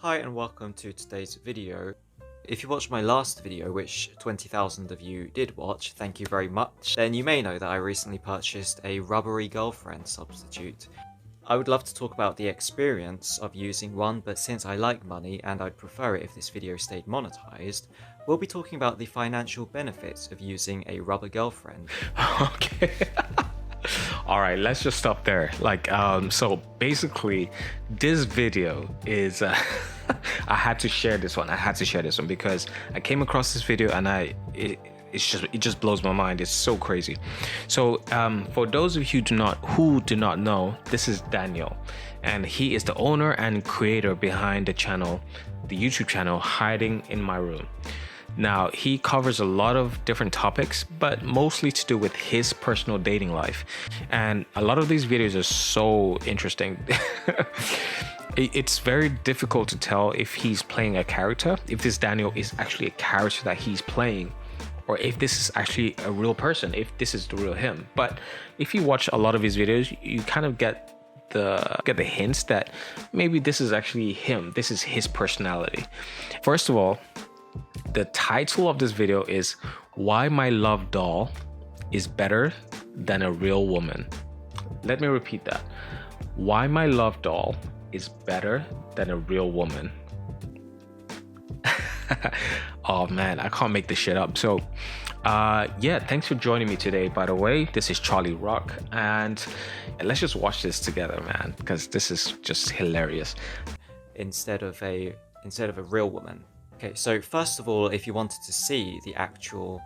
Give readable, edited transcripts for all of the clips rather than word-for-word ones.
Hi and welcome to today's video. If you watched my last video, which 20,000 of you did watch, thank you very much, then you may know that I recently purchased a rubbery girlfriend substitute. I would love to talk about the experience of using one, but since I like money and I'd prefer it if this video stayed monetized, we'll be talking about the financial benefits of using a rubber girlfriend. Okay. All right, let's just stop there. So basically this video is I had to share this one. Because I came across this video and it just blows my mind. It's so crazy. So for those of you who do not know, this is Daniel, and he is the owner and creator behind the YouTube channel Hiding in My Room. Now, he covers a lot of different topics, but mostly to do with his personal dating life. And a lot of these videos are so interesting. It's very difficult to tell if he's playing a character, if this Daniel is actually a character that he's playing, or if this is actually a real person, if this is the real him. But if you watch a lot of his videos, you kind of get the hints that maybe this is actually him. This is his personality. First of all, the title of this video is Why My Love Doll is Better Than a Real Woman. Let me repeat that. Why my love doll is better than a real woman. Oh man, I can't make this shit up. So yeah, thanks for joining me today. By the way, this is Charlie Rock, and let's just watch this together, man, because this is just hilarious. Instead of a real woman. Okay, so first of all, if you wanted to see the actual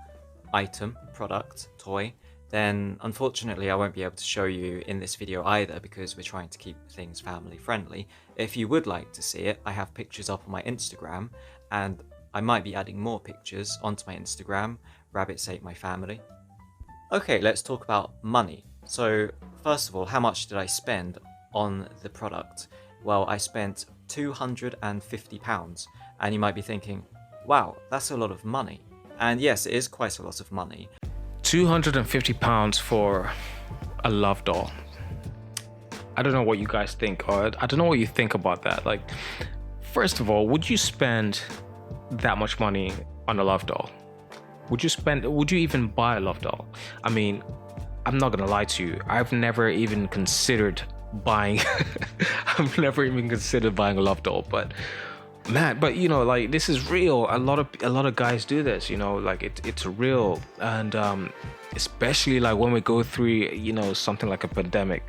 item, product, toy, then unfortunately I won't be able to show you in this video either, because we're trying to keep things family friendly. If you would like to see it, I have pictures up on my Instagram, and I might be adding more pictures onto my Instagram, Rabbits Ate My Family. Okay, let's talk about money. So first of all, how much did I spend on the product? Well, I spent £250, and you might be thinking, wow, that's a lot of money. And yes, it is quite a lot of money. £250 for a love doll. I don't know what you guys think, or I don't know what you think about that. Like, first of all, would you spend that much money on a love doll? Would you even buy a love doll? I mean, I'm not gonna lie to you, I've never even considered buying a love doll, but man, but you know, like, this is real. A lot of guys do this, you know, like it's real. And especially like when we go through, you know, something like a pandemic,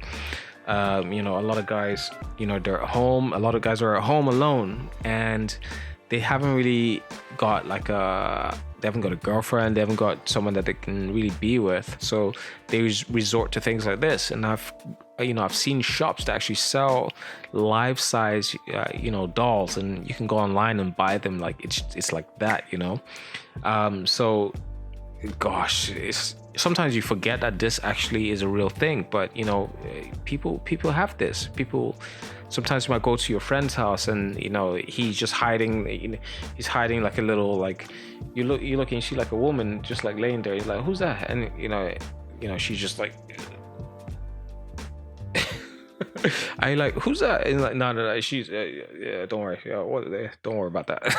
you know, a lot of guys, you know, they're at home. A lot of guys are at home alone, and they haven't really got they haven't got a girlfriend, they haven't got someone that they can really be with, so they resort to things like this. And I've seen shops that actually sell life-size you know, dolls, and you can go online and buy them. Like, it's like that, you know. So gosh, sometimes you forget that this actually is a real thing. But you know, people have this. Sometimes you might go to your friend's house, and you know, he's just hiding. You know, he's hiding like a little, like, you look and see like a woman just like laying there. He's like, who's that? And you know, she's just like, I like, who's that? And like, no, she's yeah, don't worry, yeah, don't worry about that.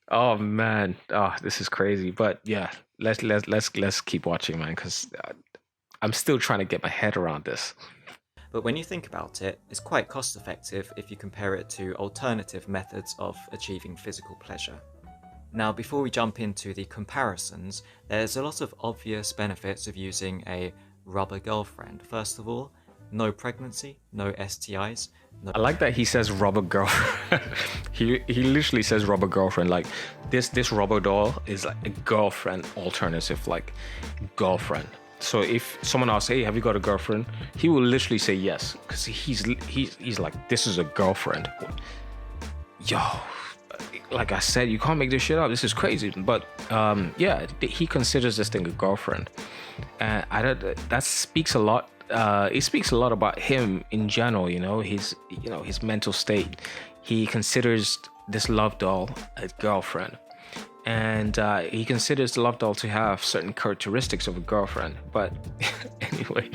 Oh man, this is crazy. But yeah, let's keep watching, man, because I'm still trying to get my head around this. But when you think about it, it's quite cost effective if you compare it to alternative methods of achieving physical pleasure. Now, before we jump into the comparisons, there's a lot of obvious benefits of using a rubber girlfriend. First of all, no pregnancy, no STIs. I like that he says rubber girlfriend. he literally says rubber girlfriend. Like, this rubber doll is like a girlfriend alternative, like girlfriend. So if someone asks, hey, have you got a girlfriend? He will literally say yes, because he's like, this is a girlfriend. Yo, like I said, you can't make this shit up. This is crazy. But yeah, he considers this thing a girlfriend, and that speaks a lot. It speaks a lot about him in general. You know, his mental state. He considers this love doll a girlfriend. And he considers the love doll to have certain characteristics of a girlfriend. But anyway,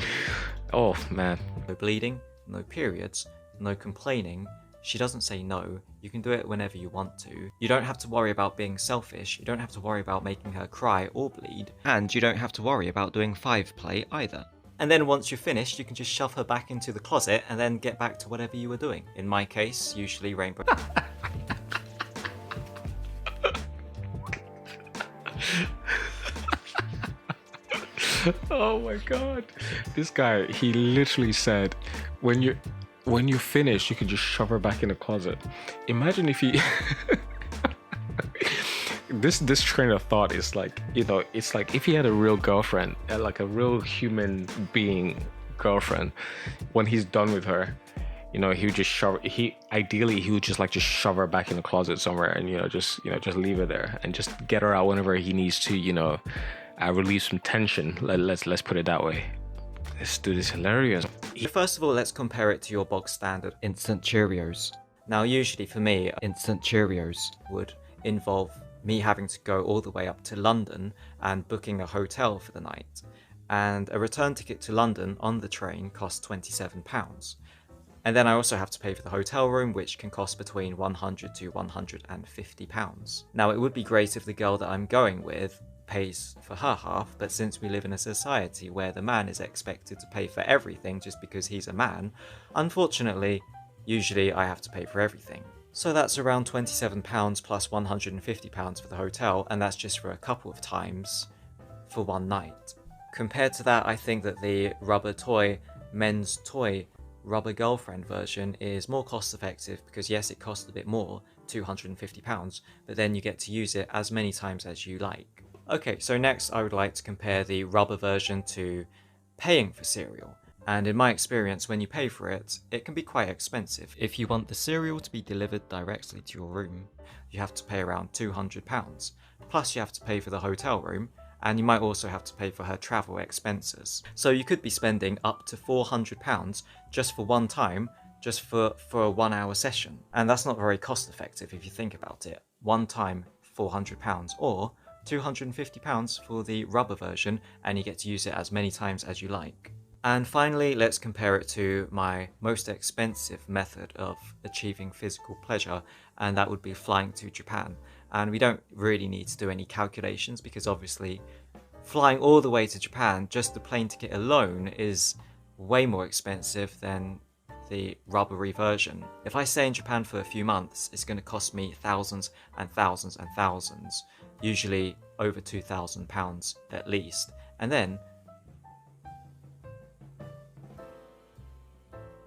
oh man. No bleeding, no periods, no complaining, She doesn't say no. You can do it whenever you want to. You don't have to worry about being selfish. You don't have to worry about making her cry or bleed. And you don't have to worry about doing 5-play either. And then once you're finished, you can just shove her back into the closet and then get back to whatever you were doing. In my case, usually rainbow. Oh my god. This guy, he literally said, when you finish, you can just shove her back in the closet. Imagine if he this train of thought is like, you know, it's like if he had a real girlfriend, like a real human being girlfriend, when he's done with her, you know, he would just ideally he would just shove her back in the closet somewhere and just leave her there and just get her out whenever he needs to, relieve some tension. Let's put it that way. This dude is hilarious. First of all, let's compare it to your bog standard instant Cheerios. Now, usually for me, instant Cheerios would involve me having to go all the way up to London and booking a hotel for the night. And a return ticket to London on the train costs £27. And then I also have to pay for the hotel room, which can cost between £100 to £150. Now, it would be great if the girl that I'm going with pays for her half, but since we live in a society where the man is expected to pay for everything just because he's a man, unfortunately, usually I have to pay for everything. So that's around £27 plus £150 for the hotel, and that's just for a couple of times for one night. Compared to that, I think that the rubber toy, men's toy, rubber girlfriend version is more cost effective because yes, it costs a bit more, £250, but then you get to use it as many times as you like. Okay, so next I would like to compare the rubber version to paying for cereal. And in my experience, when you pay for it, it can be quite expensive. If you want the cereal to be delivered directly to your room, you have to pay around £200. Plus you have to pay for the hotel room, and you might also have to pay for her travel expenses. So you could be spending up to £400 just for one time, just for a 1 hour session. And that's not very cost effective if you think about it. One time, £400, or £250 for the rubber version, and you get to use it as many times as you like. And finally, let's compare it to my most expensive method of achieving physical pleasure, and that would be flying to Japan. And we don't really need to do any calculations because obviously flying all the way to Japan, just the plane ticket alone, is way more expensive than the rubbery version. If I stay in Japan for a few months, it's going to cost me thousands and thousands and thousands, usually over £2,000 at least. And then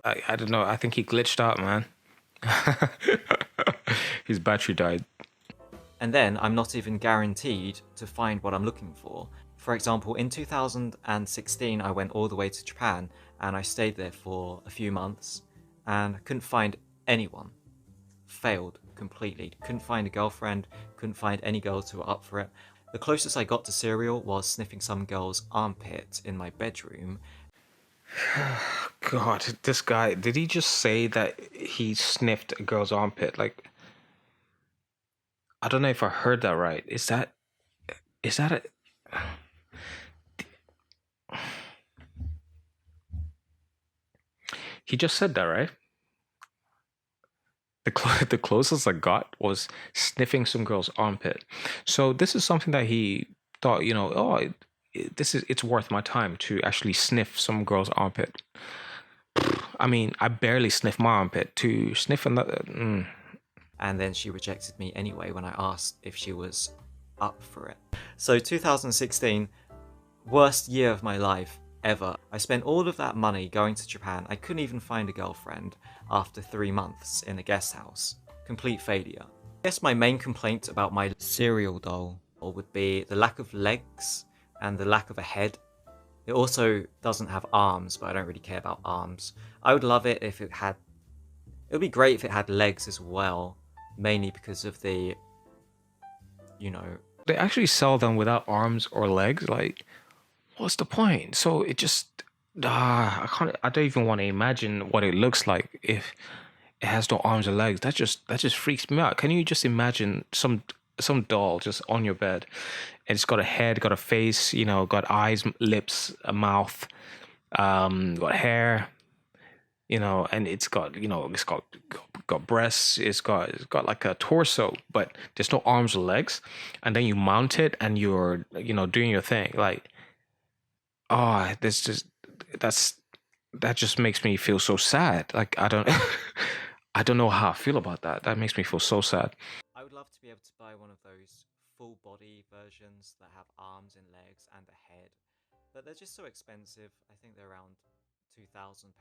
I don't know, I think he glitched out, man. His battery died. And then I'm not even guaranteed to find what I'm looking for. For example, in 2016, I went all the way to Japan and I stayed there for a few months and couldn't find anyone. Failed completely. Couldn't find a girlfriend, couldn't find any girls who were up for it. The closest I got to cereal was sniffing some girl's armpit in my bedroom. God, this guy, did he just say that he sniffed a girl's armpit? Like, I don't know if I heard that right. Is that a... He just said that, right? The closest I got was sniffing some girl's armpit. So this is something that he thought, it's worth my time to actually sniff some girl's armpit. I mean, I barely sniff my armpit. To sniff another... And then she rejected me anyway when I asked if she was up for it. So 2016, worst year of my life ever. I spent all of that money going to Japan. I couldn't even find a girlfriend after 3 months in a guest house. Complete failure. I guess my main complaint about my cereal doll would be the lack of legs and the lack of a head. It also doesn't have arms, but I don't really care about arms. I would love it if it had... It would be great if it had legs as well, mainly because of the, They actually sell them without arms or legs. Like, what's the point? So it just... I don't even want to imagine what it looks like if it has no arms or legs. That just freaks me out. Can you just imagine some doll just on your bed, and it's got a head, got a face, got eyes, lips, a mouth, got hair, and it's got got breasts, it's got like a torso, but there's no arms or legs. And then you mount it and you're, doing your thing. Like, oh, that's that just makes me feel so sad. Like, I don't I don't know how I feel about that. That makes me feel so sad. I would love to be able to buy one of those full body versions that have arms and legs and a head, but they're just so expensive. I think they're around £2,000.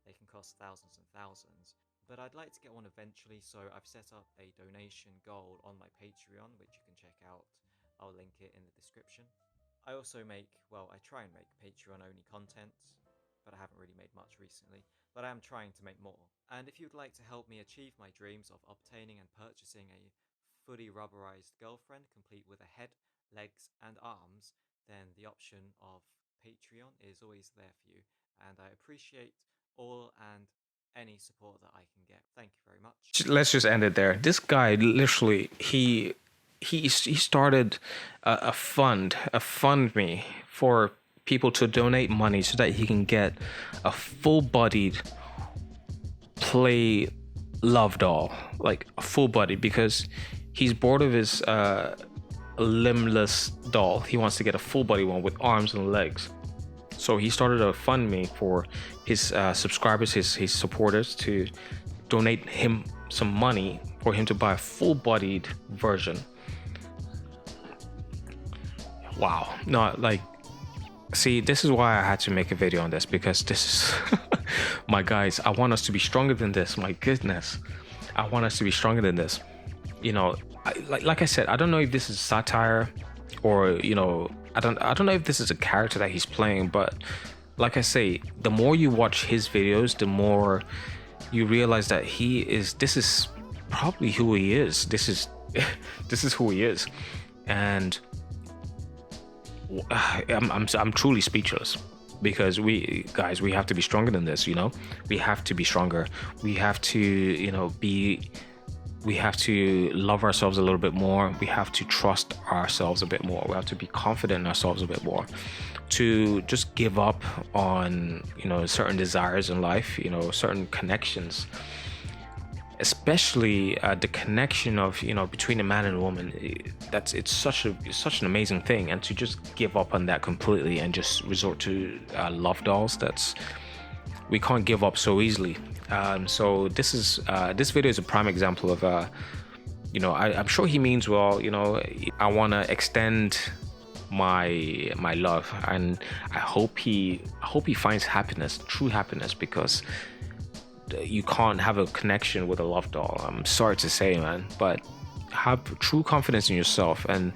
They can cost thousands and thousands. But I'd like to get one eventually, so I've set up a donation goal on my Patreon, which you can check out. I'll link it in the description. I also I try and make Patreon only content, but I haven't really made much recently. But I am trying to make more. And if you'd like to help me achieve my dreams of obtaining and purchasing a fully rubberized girlfriend, complete with a head, legs, and arms, then the option of Patreon is always there for you. And I appreciate all and any support that I can get. Thank you very much. Let's just end it there. This guy literally, he started a fund me for people to donate money so that he can get a full-bodied play love doll, like a full body, because he's bored of his limbless doll. He wants to get a full body one with arms and legs. So he started a fund me for his subscribers, his supporters, to donate him some money for him to buy a full-bodied version. Wow. No, like, see, this is why I had to make a video on this, because this is my guys, I want us to be stronger than this. My goodness, I want us to be stronger than this. Like I said, I don't know if this is satire or I don't know if this is a character that he's playing, but like I say, the more you watch his videos, the more you realize that this is probably who he is. This is who he is. And I'm truly speechless, because we have to be stronger than this. We have to be stronger. We have to we have to love ourselves a little bit more. We have to trust ourselves a bit more. We have to be confident in ourselves a bit more, to just give up on certain desires in life, certain connections, especially the connection of between a man and a woman. It's such an amazing thing, and to just give up on that completely and just resort to love dolls, we can't give up so easily. So this video is a prime example of I'm sure he means well. I want to extend my love, and I hope he finds happiness, true happiness, because you can't have a connection with a love doll. I'm sorry to say, man, but have true confidence in yourself and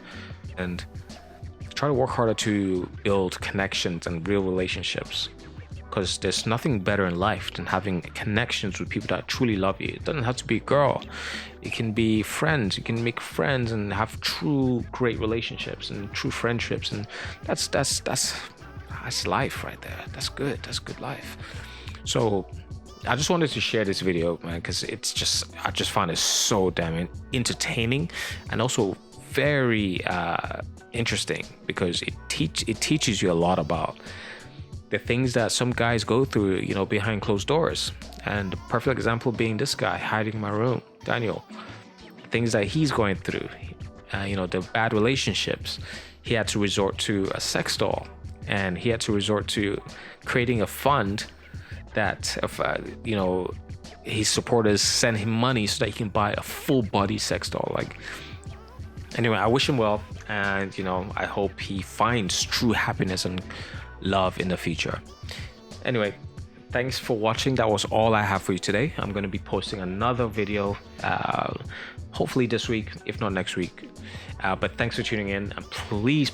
try to work harder to build connections and real relationships, because there's nothing better in life than having connections with people that truly love you. It doesn't have to be a girl. It can be friends. You can make friends and have true great relationships and true friendships, and that's life right there. That's good life. So I just wanted to share this video, man, because I just find it so damn entertaining, and also very interesting, because it teaches you a lot about the things that some guys go through, behind closed doors. And the perfect example being this guy hiding in my room, Daniel. The things that he's going through, the bad relationships. He had to resort to a sex doll, and he had to resort to creating a fund that his supporters send him money so that he can buy a full body sex doll. Like, anyway, I wish him well, and I hope he finds true happiness and love in the future. Anyway, thanks for watching. That was all I have for you today. I'm going to be posting another video hopefully this week, if not next week. But thanks for tuning in, and please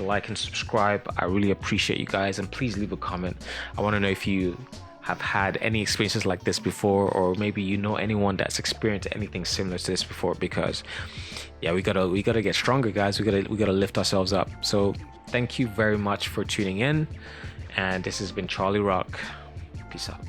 like and subscribe. I really appreciate you guys, and please leave a comment. I want to know if you have had any experiences like this before, or maybe anyone that's experienced anything similar to this before, because we gotta get stronger, guys. We gotta lift ourselves up. So thank you very much for tuning in, and this has been Charlie Rock. Peace out.